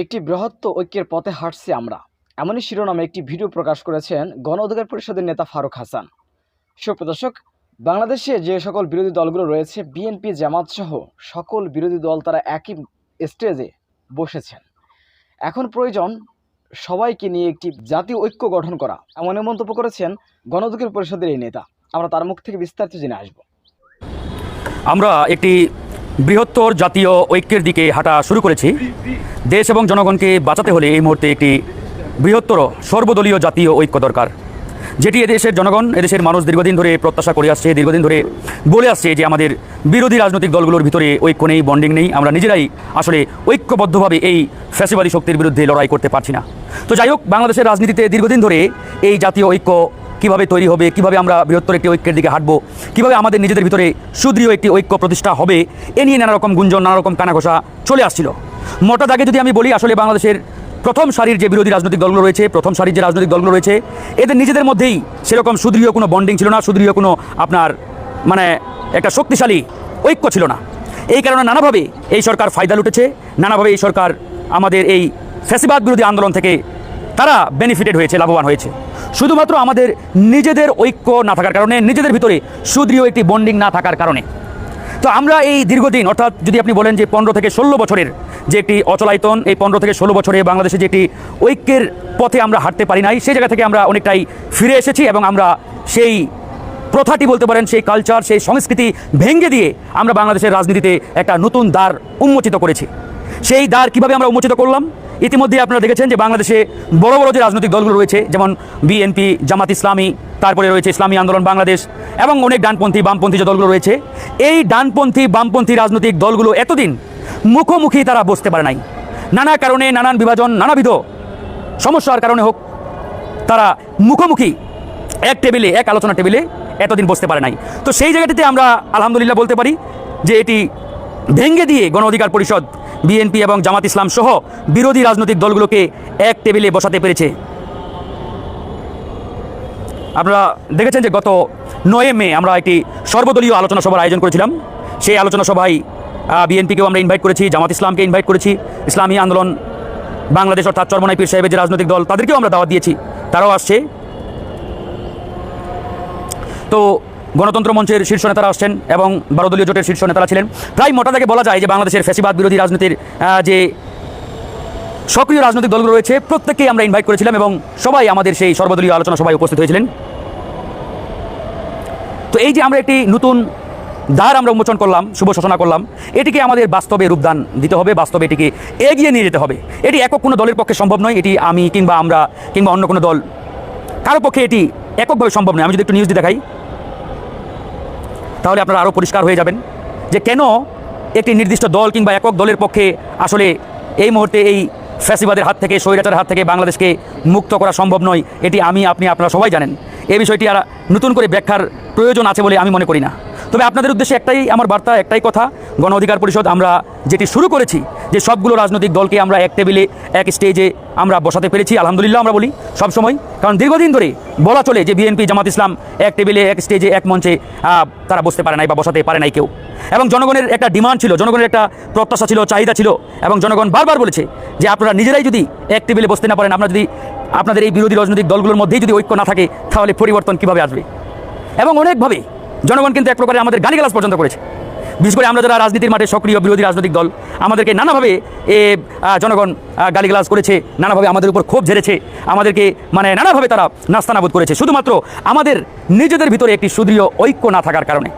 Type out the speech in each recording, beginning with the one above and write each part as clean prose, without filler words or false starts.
একটি বৃহৎ ঐক্যের পথে হাঁটছি আমরা, এমনই শিরোনামে একটি ভিডিও প্রকাশ করেছেন গণ অধিকার পরিষদের নেতা ফারুক হাসান। সুপ্রিয় দর্শক, বাংলাদেশে যে সকল বিরোধী দলগুলো রয়েছে, বিএনপি, জামাত সহ সকল বিরোধী দল তারা একই স্টেজে বসেছেন। এখন প্রয়োজন সবাইকে নিয়ে একটি জাতীয় ঐক্য গঠন করা, এমন মন্তব্য করেছেন গণ অধিকার পরিষদের এই নেতা। আমরা তার মুখ থেকে বিস্তারিত জেনে আসব। আমরা একটি বৃহত্তর জাতীয় ঐক্যের দিকে হাঁটা শুরু করেছি। দেশ এবং জনগণকে বাঁচাতে হলে এই মুহূর্তে একটি বৃহত্তর সর্বদলীয় জাতীয় ঐক্য দরকার, যেটি এদেশের জনগণ, এদেশের মানুষ দীর্ঘদিন ধরে প্রত্যাশা করে আসছে, দীর্ঘদিন ধরে বলে আসছে যে আমাদের বিরোধী রাজনৈতিক দলগুলোর ভিতরে ঐক্য নেই, বন্ডিং নেই, আমরা নিজেরাই আসলে ঐক্যবদ্ধভাবে এই ফ্যাসিবাদী শক্তির বিরুদ্ধে লড়াই করতে পারছি না। তো যাই হোক, বাংলাদেশের রাজনীতিতে দীর্ঘদিন ধরে এই জাতীয় ঐক্য কীভাবে তৈরি হবে, কীভাবে আমরা বৃহত্তর একটি ঐক্যের দিকে হাঁটবো, কীভাবে আমাদের নিজেদের ভিতরে সুদৃঢ় একটি ঐক্য প্রতিষ্ঠা হবে, এ নিয়ে নানা রকম গুঞ্জন, নানা রকম কানাঘোষা চলে আসছিল। মোটা দাগে যদি আমি বলি, আসলে বাংলাদেশের প্রথম সারির যে বিরোধী রাজনৈতিক দলগুলো রয়েছে, প্রথম সারির যে রাজনৈতিক দলগুলো রয়েছে, এদের নিজেদের মধ্যেই সেরকম সুদৃঢ় কোনো বন্ডিং ছিল না, সুদৃঢ় কোনো আপনার একটা শক্তিশালী ঐক্য ছিল না। এই কারণে নানাভাবে এই সরকার ফায়দা লুটেছে, নানাভাবে এই সরকার আমাদের এই ফ্যাসিবাদ বিরোধী আন্দোলন থেকে তারা বেনিফিটেড হয়েছে, লাভবান হয়েছে। শুধুমাত্র আমাদের নিজেদের ঐক্য না থাকার কারণে, নিজেদের ভিতরে সুদৃঢ় একটি বন্ডিং না থাকার কারণে। তো আমরা এই দীর্ঘদিন, অর্থাৎ যদি আপনি বলেন যে 15 থেকে 16 বছরের যে একটি অচলায়তন, এই 15 থেকে 16 বছরে বাংলাদেশে যে একটি ঐক্যের পথে আমরা হাঁটতে পারি নাই, সেই জায়গা থেকে আমরা অনেকটাই ফিরে এসেছি এবং আমরা সেই প্রথাটি বলতে পারেন, সেই কালচার, সেই সংস্কৃতি ভেঙে দিয়ে আমরা বাংলাদেশের রাজনীতিতে একটা নতুন দ্বার উন্মোচিত করেছি। সেই দ্বার কীভাবে আমরা উন্মোচিত করলাম? ইতিমধ্যে আপনারা দেখেছেন যে বাংলাদেশে বড় বড় যে রাজনৈতিক দলগুলো রয়েছে, যেমন বিএনপি, জামাত ইসলামী, তারপরে রয়েছে ইসলামী আন্দোলন বাংলাদেশ এবং অনেক ডানপন্থী, বামপন্থী যে দলগুলো রয়েছে, এই ডানপন্থী, বামপন্থী রাজনৈতিক দলগুলো এতদিন মুখোমুখি তারা বসতে পারে নাই। নানা কারণে, নানান বিভাজন, নানাবিধ সমস্যার কারণে হোক, তারা মুখোমুখি এক টেবিলে, এক আলোচনা টেবিলে এতদিন বসতে পারে নাই। তো সেই জায়গাটিতে আমরা আলহামদুলিল্লাহ বলতে পারি যে এটি ভেঙে দিয়ে গণ অধিকার পরিষদ বিএনপি এবং জামাত ইসলাম সহ বিরোধী রাজনৈতিক দলগুলোকে এক টেবিলে বসাতে পেরেছে। আপনারা দেখেছেন যে গত 9 মে আমরা একটি সর্বদলীয় আলোচনা সভার আয়োজন করেছিলাম। সেই আলোচনা সভায় বিএনপিকেও আমরা ইনভাইট করেছি, জামাত ইসলামকে ইনভাইট করেছি, ইসলামী আন্দোলন বাংলাদেশ অর্থাৎ চরমনাই পীর সাহেবের যে রাজনৈতিক দল, তাদেরকেও আমরা দাওয়াত দিয়েছি, তারাও আসছে। তো গণতন্ত্র মঞ্চের শীর্ষ নেতারা আসছেন এবং 12 দলীয় জোটের শীর্ষ নেতারা ছিলেন। প্রায় মোটা দাগে বলা যায় যে বাংলাদেশের ফ্যাসিবাদ বিরোধী রাজনীতির যে সক্রিয় রাজনৈতিক দলগুলো রয়েছে, প্রত্যেককেই আমরা ইনভাইট করেছিলাম এবং সবাই আমাদের সেই সর্বদলীয় আলোচনা সভায় উপস্থিত হয়েছিলেন। তো এই যে আমরা একটি নতুন দ্বার আমরা উন্মোচন করলাম, শুভ সূচনা করলাম, এটিকে আমাদের বাস্তবে রূপদান দিতে হবে, বাস্তবে এটিকে এগিয়ে নিয়ে যেতে হবে। এটি একক কোনো দলের পক্ষে সম্ভব নয়, এটি আমি কিংবা আমরা কিংবা অন্য কোনো দল, কারো পক্ষে এটি এককভাবে সম্ভব নয়। আমি যদি একটু নিউজ দেখাই, তাহলে আপনারা আরও পরিষ্কার হয়ে যাবেন যে কেন একটি নির্দিষ্ট দল কিংবা একক দলের পক্ষে আসলে এই মুহূর্তে এই ফ্যাসিবাদের হাত থেকে, স্বৈরাচারের হাত থেকে বাংলাদেশকে মুক্ত করা সম্ভব নয়। এটি আমি, আপনি, আপনারা সবাই জানেন। এই বিষয়টি আর নতুন করে ব্যাখ্যার প্রয়োজন আছে বলে আমি মনে করি না। তবে আপনাদের উদ্দেশ্যে একটাই আমার বার্তা, একটাই কথা, গণ অধিকার পরিষদ আমরা যেটি শুরু করেছি, যে সবগুলো রাজনৈতিক দলকে আমরা এক টেবিলে, এক স্টেজে আমরা বসাতে পেরেছি, আলহামদুলিল্লাহ আমরা বলি সবসময়। কারণ দীর্ঘদিন ধরে বলা চলে যে বিএনপি, জামাত ইসলাম এক টেবিলে, এক স্টেজে, এক মঞ্চে তারা বসতে পারে নাই বা বসাতে পারে নাই কেউ। এবং জনগণের একটা ডিমান্ড ছিল, জনগণের একটা প্রত্যাশা ছিল, চাহিদা ছিল, এবং জনগণ বারবার বলেছে যে আপনারা নিজেরাই যদি এক টেবিলে বসতে না পারেন, আপনারা যদি আপনাদের এই বিরোধী রাজনৈতিক দলগুলোর মধ্যেই যদি ঐক্য না থাকে, তাহলে পরিবর্তন কীভাবে আসবে? এবং অনেকভাবে জনগণ কিন্তু এক প্রকারে আমাদের গালিগালাজ পর্যন্ত করেছে। বিশেষ করে আমরা যারা রাজনীতির মাঠে সক্রিয় বিরোধী রাজনৈতিক দল, আমাদেরকে নানাভাবে জনগণ গালিগালাজ করেছে, নানাভাবে আমাদের উপর ক্ষোভ ঝেড়েছে, আমাদেরকে নানাভাবে তারা নাস্তানাবুদ করেছে, শুধুমাত্র আমাদের নিজেদের ভিতরে একটি সুদৃঢ় ঐক্য না থাকার কারণে।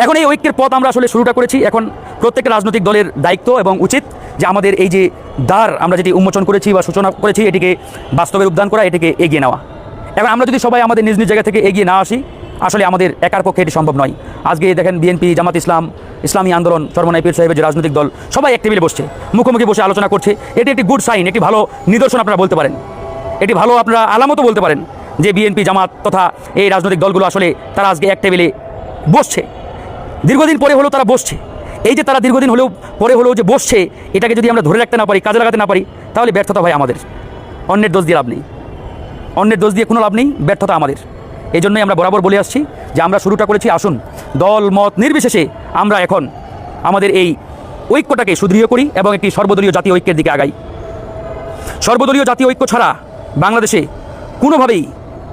এখন এই ঐক্যের পথ আমরা আসলে শুরুটা করেছি। এখন প্রত্যেকটা রাজনৈতিক দলের দায়িত্ব এবং উচিত যে আমাদের এই যে দ্বার আমরা যেটি উন্মোচন করেছি বা সূচনা করেছি, এটিকে বাস্তবে রূপদান করা, এটিকে এগিয়ে নেওয়া। এখন আমরা যদি সবাই আমাদের নিজ নিজ জায়গা থেকে এগিয়ে না আসি, আসলে আমাদের একার পক্ষে এটি সম্ভব নয়। আজকে দেখেন বিএনপি, জামাত ইসলাম, ইসলামী আন্দোলন, চরমনাই পীর সাহেবের যে রাজনৈতিক দল, সবাই এক টেবিলে বসছে, মুখোমুখি বসে আলোচনা করছে। এটি একটি গুড সাইন, একটি ভালো নিদর্শন আপনারা বলতে পারেন, এটি ভালো আপনারা আলামতও বলতে পারেন যে বিএনপি, জামাত তথা এই রাজনৈতিক দলগুলো আসলে তারা আজকে এক টেবিলে বসছে। দীর্ঘদিন পরে হলেও তারা বসছে। এই যে তারা দীর্ঘদিন পরে হলেও যে বসছে, এটাকে যদি আমরা ধরে রাখতে না পারি, কাজে লাগাতে না পারি, তাহলে ব্যর্থতা হয় আমাদের। অন্যের দোষ দিয়ে লাভ নেই, অন্যের দোষ দিয়ে কোনো লাভ নেই, ব্যর্থতা আমাদের। এই জন্যই আমরা বরাবর বলে আসছি যে আমরা শুরুটা করেছি, আসুন দল মত নির্বিশেষে আমরা এখন আমাদের এই ঐক্যটাকে সুদৃঢ় করি এবং একটি সর্বদলীয় জাতীয় ঐক্যের দিকে আগাই। সর্বদলীয় জাতীয় ঐক্য ছাড়া বাংলাদেশে কোনোভাবেই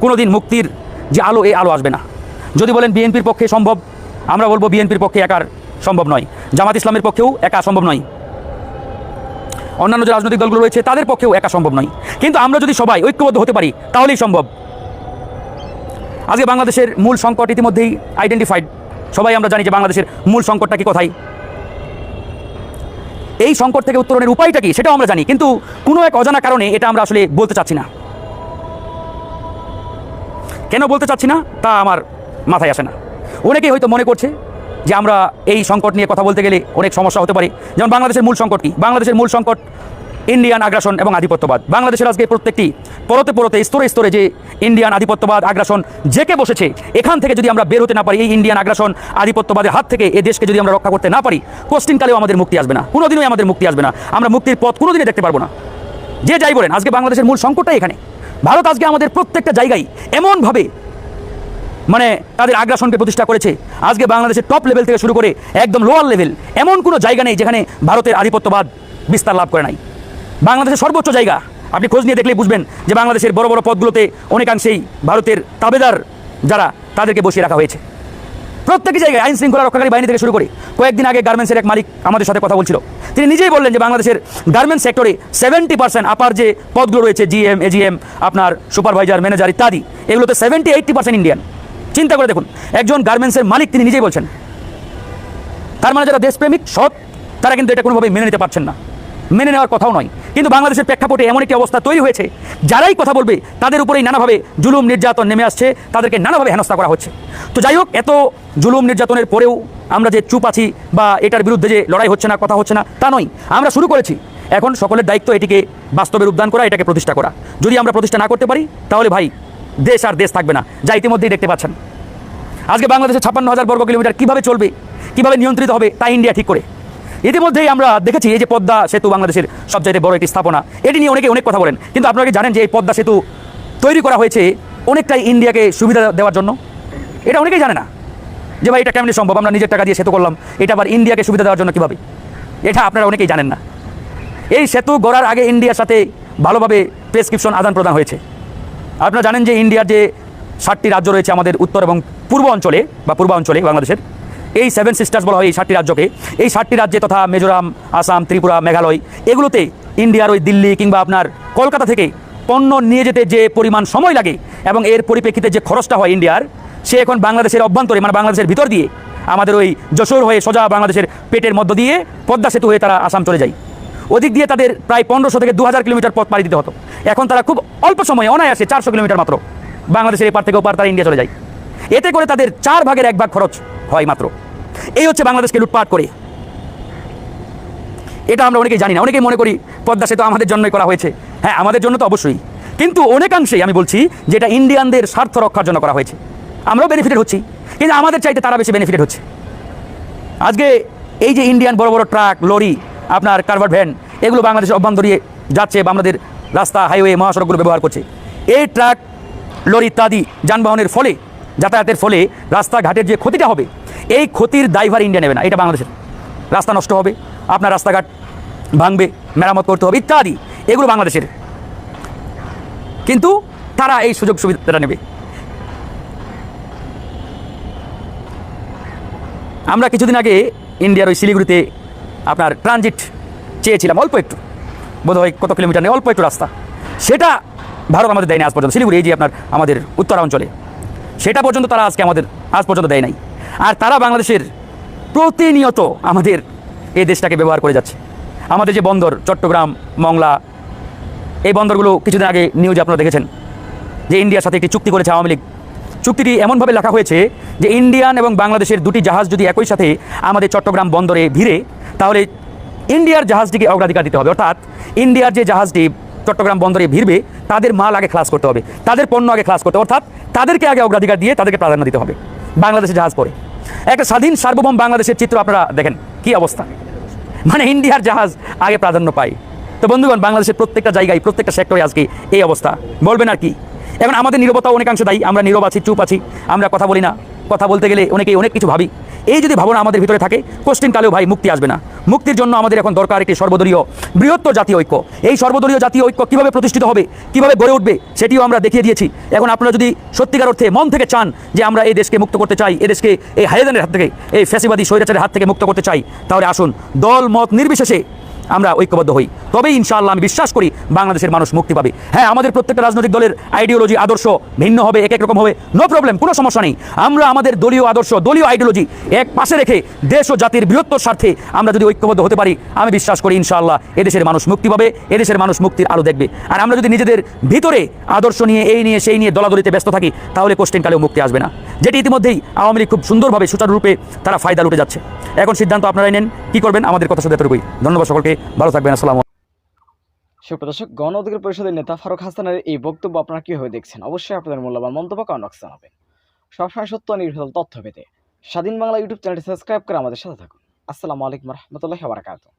কোনোদিন মুক্তির যে আলো, এই আলো আসবে না। যদি বলেন বিএনপির পক্ষে সম্ভব, আমরা বলবো বিএনপির পক্ষে একার সম্ভব নয়, জামাত ইসলামের পক্ষেও একা সম্ভব নয়, অন্যান্য যে রাজনৈতিক দলগুলো রয়েছে তাদের পক্ষেও একা সম্ভব নয়। কিন্তু আমরা যদি সবাই ঐক্যবদ্ধ হতে পারি তাহলেই সম্ভব। আজকে বাংলাদেশের মূল সংকট ইতিমধ্যেই আইডেন্টিফাইড, সবাই আমরা জানি যে বাংলাদেশের মূল সংকটটা কি, কোথায়। এই সংকট থেকে উত্তরণের উপায়টা কি সেটাও আমরা জানি, কিন্তু কোনো এক অজানা কারণে এটা আমরা আসলে বলতে চাচ্ছি না। কেন বলতে চাচ্ছি না তা আমার মাথায় আসে না। অনেকেই হয়তো মনে করছে যে আমরা এই সংকট নিয়ে কথা বলতে গেলে অনেক সমস্যা হতে পারে। যেমন বাংলাদেশের মূল সংকট কি? বাংলাদেশের মূল সংকট ইন্ডিয়ান আগ্রাসন এবং আধিপত্যবাদ। বাংলাদেশের আজকে প্রত্যেকটি পরতে পরতে স্তরে স্তরে যে ইন্ডিয়ান আধিপত্যবাদ আগ্রাসন জেকে বসেছে, এখান থেকে যদি আমরা বের হতে না পারি, এই ইন্ডিয়ান আগ্রাসন আধিপত্যবাদের হাত থেকে এই দেশকে যদি আমরা রক্ষা করতে না পারি, কোশ্চিনকালেও আমাদের মুক্তি আসবে না, কোনোদিনই আমাদের মুক্তি আসবে না। আমরা মুক্তির পথ কোনোদিনই দেখতে পারবো না। যে যাই বলেন, আজকে বাংলাদেশের মূল সংকটটাই এখানে। ভারত আজকে আমাদের প্রত্যেকটা জায়গায় এমনভাবে তাদের আগ্রাসনকে প্রতিষ্ঠা করেছে, আজকে বাংলাদেশের টপ লেভেল থেকে শুরু করে একদম লোয়ার লেভেল এমন কোনো জায়গা নেই যেখানে ভারতের আধিপত্যবাদ বিস্তার লাভ করে নাই। বাংলাদেশের সর্বোচ্চ জায়গা আপনি খোঁজ নিয়ে দেখলেই বুঝবেন যে বাংলাদেশের বড় বড় পদগুলোতে অনেকাংশেই ভারতের তাবেদার যারা, তাদেরকে বসিয়ে রাখা হয়েছে। প্রত্যেক জায়গায় আইন শৃঙ্খলা রক্ষাকারী বাহিনী থেকে শুরু করে। কয়েকদিন আগে গার্মেন্টসের এক মালিক আমাদের সাথে কথা বলছিল, তিনি নিজেই বললেন যে বাংলাদেশের গার্মেন্টস সেক্টরে 70% আপার যে পদগুলো রয়েছে, জিএম, এজিএম, আপনার সুপারভাইজার, ম্যানেজার ইত্যাদি, এগুলোতে 70-80% ইন্ডিয়ান। চিন্তা করে দেখুন, একজন গার্মেন্টসের মালিক তিনি নিজেই বলছেন। তার মানে যারা দেশপ্রেমিক সৎ, তারা কিন্তু এটা কোনোভাবেই মেনে নিতে পারছেন না, মেনে নেওয়ার কথাও নয়। কিন্তু বাংলাদেশের প্রেক্ষাপটে এমন একটি অবস্থা তৈরি হয়েছে, যারাই কথা বলবে তাদের উপরেই নানাভাবে জুলুম নির্যাতন নেমে আসছে, তাদেরকে নানাভাবে হেনস্থা করা হচ্ছে। তো যাই হোক, এত জুলুম নির্যাতনের পরেও আমরা যে চুপ আছি বা এটার বিরুদ্ধে যে লড়াই হচ্ছে না, কথা হচ্ছে না, তা নয়। আমরা শুরু করেছি, এখন সকলের দায়িত্ব এটিকে বাস্তবে রূপদান করা, এটাকে প্রতিষ্ঠা করা। যদি আমরা প্রতিষ্ঠা না করতে পারি তাহলে ভাই দেশ আর দেশ থাকবে না, যা ইতিমধ্যেই দেখতে পাচ্ছেন। আজকে বাংলাদেশে 56,000 বর্গ কিলোমিটার কীভাবে চলবে, কীভাবে নিয়ন্ত্রিত হবে, তা ইন্ডিয়া ঠিক করে। ইতিমধ্যেই আমরা দেখেছি এই যে পদ্মা সেতু বাংলাদেশের সবচাইতে বড় একটি স্থাপনা, এটি নিয়ে অনেকে অনেক কথা বলেন, কিন্তু আপনারা কি জানেন যে এই পদ্মা সেতু তৈরি করা হয়েছে অনেকটাই ইন্ডিয়াকে সুবিধা দেওয়ার জন্য? এটা অনেকেই জানে না যে ভাই এটা কেমনি সম্ভব, আমরা নিজের টাকা দিয়ে সেতু করলাম, এটা আবার ইন্ডিয়াকে সুবিধা দেওয়ার জন্য কীভাবে? এটা আপনারা অনেকেই জানেন না। এই সেতু গড়ার আগে ইন্ডিয়ার সাথে ভালোভাবে প্রেসক্রিপশন আদান প্রদান হয়েছে। আপনারা জানেন যে ইন্ডিয়ার যে 7টি রাজ্য রয়েছে আমাদের উত্তর এবং পূর্ব অঞ্চলে বা পূর্বাঞ্চলে বাংলাদেশের, এই 7 সিস্টার্স বলা হয় এই 7টি রাজ্যকে। এই 7টি রাজ্যে তথা মিজোরাম, আসাম, ত্রিপুরা, মেঘালয়, এগুলোতে ইন্ডিয়ার ওই দিল্লি কিংবা আপনার কলকাতা থেকে পণ্য নিয়ে যেতে যে পরিমাণ সময় লাগে এবং এর পরিপ্রেক্ষিতে যে খরচটা হয় ইন্ডিয়ার, সে এখন বাংলাদেশের অভ্যন্তরে বাংলাদেশের ভিতর দিয়ে আমাদের ওই যশোর হয়ে সোজা বাংলাদেশের পেটের মধ্য দিয়ে পদ্মা সেতু হয়ে তারা আসাম চলে যায়। ওদিক দিয়ে তাদের প্রায় 1500 থেকে 2000 কিলোমিটার পথ পাড়ি দিতে হতো। এখন তারা খুব অল্প সময়ে অনায়াসে 400 কিলোমিটার মাত্র বাংলাদেশের এপার থেকে ওপার তারা ইন্ডিয়া চলে যায়। এতে করে তাদের 4 ভাগের 1 ভাগ খরচ হয় মাত্র। এই হচ্ছে বাংলাদেশকে লুটপাট করে। এটা আমরা অনেকেই জানি না, অনেকেই মনে করি পদ্মা সেতু আমাদের জন্যই করা হয়েছে। হ্যাঁ, আমাদের জন্য তো অবশ্যই, কিন্তু অনেকাংশেই আমি বলছি যে এটা ইন্ডিয়ানদের স্বার্থ রক্ষার জন্য করা হয়েছে। আমরাও বেনিফিটেড হচ্ছি, কিন্তু আমাদের চাইতে তারা বেশি বেনিফিটেড হচ্ছে। আজকে এই যে ইন্ডিয়ান বড় বড় ট্রাক, লরি, আপনার কারভার ভ্যান, এগুলো বাংলাদেশের অভ্যন্তরে যাচ্ছে বা আমাদের রাস্তা, হাইওয়ে, মহাসড়কগুলো ব্যবহার করছে। এই ট্রাক, লরি ইত্যাদি যানবাহনের ফলে, যাতায়াতের ফলে রাস্তাঘাটের যে ক্ষতিটা হবে, এই ক্ষতির দায়ভার ইন্ডিয়া নেবে না। এটা বাংলাদেশের। রাস্তা নষ্ট হবে, আপনার রাস্তাঘাট ভাঙবে, মেরামত করতে হবে ইত্যাদি, এগুলো বাংলাদেশের। কিন্তু তারা এই সুযোগ সুবিধাটা নেবে। আমরা কিছুদিন আগে ইন্ডিয়ার ওই শিলিগুড়িতে আপনার ট্রানজিট চেয়েছিলাম, অল্প একটু, বোধহয় কত কিলোমিটার নেই, অল্প একটু রাস্তা। সেটা ভারত আমাদের দেয়নি আজ পর্যন্ত। শিলিগুড়ি এই যে আপনার আমাদের উত্তরাঞ্চলে, সেটা পর্যন্ত তারা আজকে আজ পর্যন্ত দেয় নাই। আর তারা বাংলাদেশের প্রতিনিয়ত আমাদের এই দেশটাকে ব্যবহার করে যাচ্ছে। আমাদের যে বন্দর, চট্টগ্রাম, মংলা, এই বন্দরগুলো কিছুদিন আগে নিউজে আপনারা দেখেছেন যে ইন্ডিয়ার সাথে একটি চুক্তি করেছে আওয়ামী লীগ। চুক্তিটি এমনভাবে লেখা হয়েছে যে ইন্ডিয়ান এবং বাংলাদেশের দুটি জাহাজ যদি একই সাথে আমাদের চট্টগ্রাম বন্দরে ভিড়ে, তাহলে ইন্ডিয়ার জাহাজটিকে অগ্রাধিকার দিতে হবে। অর্থাৎ ইন্ডিয়ার যে জাহাজটি চট্টগ্রাম বন্দরে ভিড়বে, তাদের মাল আগে খালাস করতে হবে, তাদের পণ্য আগে খালাস করতে হবে, অর্থাৎ তাদেরকে আগে অগ্রাধিকার দিয়ে তাদেরকে প্রাধান্য দিতে হবে। বাংলাদেশের জাহাজ পরে একটা স্বাধীন সার্বভৌম বাংলাদেশের চিত্র আপনারা দেখেন কি অবস্থা, ইন্ডিয়ার জাহাজ আগে প্রাধান্য পায়। তো বন্ধুগণ, বাংলাদেশের প্রত্যেকটা জায়গায়, প্রত্যেকটা সেক্টরে আজকে এই অবস্থা, বলবেন আর কি। এখন আমাদের নীরবতা অনেকাংশ দায়ী। আমরা নীরব আছি, চুপ আছি, আমরা কথা বলি না। কথা বলতে গেলে অনেকেই অনেক কিছু ভাবি, এই যদি ভাবনা আমাদের ভিতরে থাকে কোশ্চিন কালেও ভাই মুক্তি আসবে না। মুক্তির জন্য আমাদের এখন দরকার একটি সর্বদলীয় বৃহত্তর জাতীয় ঐক্য। এই সর্বদলীয় জাতীয় ঐক্য কীভাবে প্রতিষ্ঠিত হবে, কীভাবে গড়ে উঠবে, সেটিও আমরা দেখিয়ে দিয়েছি। এখন আপনারা যদি সত্যিকার অর্থে মন থেকে চান যে আমরা এই দেশকে মুক্ত করতে চাই, এই দেশকে এই হায়দানের হাত থেকে, এই ফ্যাসিবাদী স্বৈরাচারের হাত থেকে মুক্ত করতে চাই, তাহলে আসুন দল মত নির্বিশেষে আমরা ঐক্যবদ্ধ হই। তবেই ইনশাআল্লাহ আমি বিশ্বাস করি বাংলাদেশের মানুষ মুক্তি পাবে। হ্যাঁ, আমাদের প্রত্যেকটা রাজনৈতিক দলের আইডিওলজি আদর্শ ভিন্ন হবে, এক এক রকম হবে, নো প্রবলেম, কোনো সমস্যা নেই। আমরা আমাদের দলীয় আদর্শ, দলীয় আইডিওলজি এক পাশে রেখে দেশ ও জাতির বৃহত্তর স্বার্থে আমরা যদি ঐক্যবদ্ধ হতে পারি, আমি বিশ্বাস করি ইনশাআল্লাহ এদেশের মানুষ মুক্তি পাবে, এদেশের মানুষ মুক্তির আলো দেখবে। আর আমরা যদি নিজেদের ভিতরে আদর্শ নিয়ে এই নিয়ে সেই নিয়ে দলাদলিতে ব্যস্ত থাকি, তাহলে কোশ্চেন কালেও মুক্তি আসবে না। যেটি ইতিমধ্যেই আওয়ামী লীগ খুব সুন্দরভাবে সুচারুরূপে তারা ফায়দা লুটে যাচ্ছে। এখন সিদ্ধান্ত আপনারাই নেন, কি করবেন। আমাদের কথা শুধু এতটুকুই। ধন্যবাদ সকলকে, ভালো থাকবেন। আসসালাম। সুপ্রদর্শক, গণ অধিকার পরিষদের নেতা ফারুক হাসানের এই বক্তব্য আপনারা কিভাবে দেখছেন? অবশ্যই আপনাদের মূল্যবান মন্তব্য কমেন্ট বক্সে জানাবেন। সবসময় সত্য ও নির্ভেজাল তথ্য পেতে স্বাধীন বাংলা ইউটিউব চ্যানেলটি সাবস্ক্রাইব করে আমাদের সাথে থাকুন। আসসালামু আলাইকুম রহমতুল্লাহি ওয়া বারাকাতুহু।